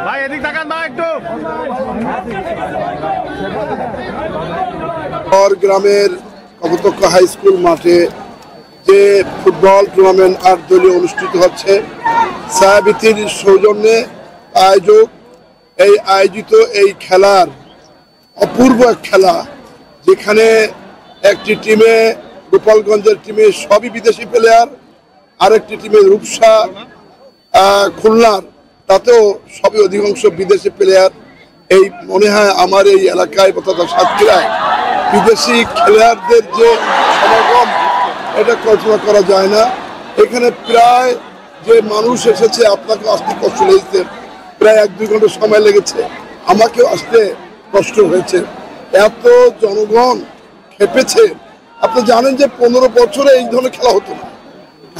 ভাই এদিক তাকান ভাই একটু। গ্রামের কপোতাক্ষ হাই স্কুল মাঠে যে ফুটবল টুর্নামেন্ট ৮ দলীয় অনুষ্ঠিত হচ্ছে, ছায়াবীথির সৌজন্যে আয়োজিত এই খেলার অপূর্ব এক খেলা, যেখানে একটি টিমে গোপালগঞ্জের টিমে সবই বিদেশি প্লেয়ার, আরেকটি টিমে রূপসা খুলনার তাতেও সবই অধিকাংশ বিদেশি প্লেয়ার। এই মনে হয় আমার এই এলাকায় তথা সাতক্ষীরায় বিদেশি খেলোয়াড়দের যে সমাগম, এটা কল্পনা করা যায় না। এখানে প্রায় যে মানুষ এসেছে, আপনাকে আসতে কষ্ট লেগেছে, প্রায় ১-২ ঘন্টা সময় লেগেছে, আমাকেও আসতে কষ্ট হয়েছে। এত জনগণ খেপেছে। আপনি জানেন যে ১৫ বছরে এই ধরনের খেলা হতো না।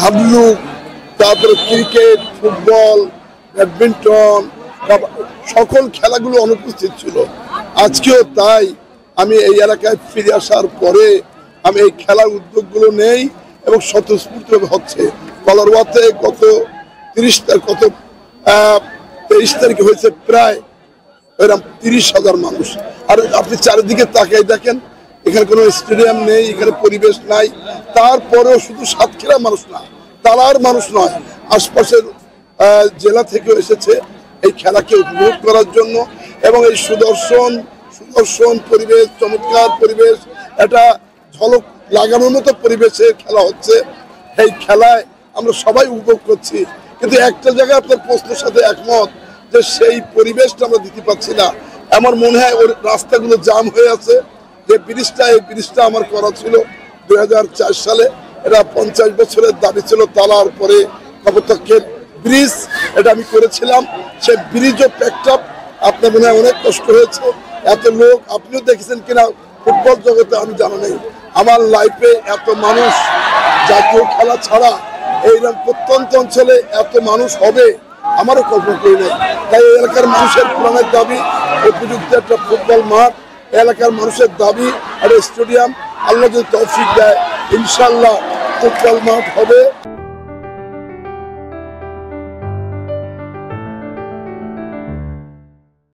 হাডলুক, তারপরে ক্রিকেট, ফুটবল, ব্যাডমিন্টন, সকল খেলাগুলো অনুপস্থিত ছিল। আজকেও তাই আমি এই এলাকায় ফিরে আসার পরে আমি এই খেলার উদ্যোগগুলো নেই এবং স্বতঃস্ফূর্তভাবে হচ্ছে। কলারওয়াতে গত 23 তারিখে হয়েছে প্রায় এরকম 30,000 মানুষ। আর আপনি চারিদিকে তাকাই দেখেন, এখানে কোনো স্টেডিয়াম নেই, এখানে পরিবেশ নাই, তারপরেও শুধু সাতক্ষীরা মানুষ না, তালার মানুষ নয়, আশপাশের জেলা থেকেও এসেছে এই খেলাকে উপভোগ করার জন্য। এবং এই সুদর্শন পরিবেশ, চমৎকার পরিবেশ, এটা ঝলক লাগানোর মতো পরিবেশের খেলা হচ্ছে। এই খেলায় আমরা সবাই উপভোগ করছি, কিন্তু একটা জায়গায় আপনার প্রশ্নের সাথে একমত যে সেই পরিবেশটা আমরা দিতে পারছি না। আমার মনে হয় ওর রাস্তাগুলো জাম হয়ে আছে। যে এই ব্রিজটা আমার করা ছিল 2004 সালে, এটা 50 বছরের দাবি ছিল। তালার পরে কপোতাক্ষের ব্রিজ, এটা আমি করেছিলাম। সেই ব্রিজও প্যাকড আপ। আপনার মনে হয় অনেক কষ্ট হয়েছে, এত লোক আপনিও দেখেছেন কিনা ফুটবল জগতে আমি জানা নেই। আমার লাইফে এত মানুষ জাতীয় খেলা ছাড়া এইরকম প্রত্যন্ত অঞ্চলে এত মানুষ হবে আমারও কল্পনা করি নাই। তাই এই এলাকার মানুষের প্রাণের দাবি উপযুক্ত একটা ফুটবল মাঠ, এলাকার মানুষের দাবি একটা স্টেডিয়াম। আল্লাহ যদি তৌফিক দেয়, ইনশাল্লাহ ফুটবল মাঠ হবে।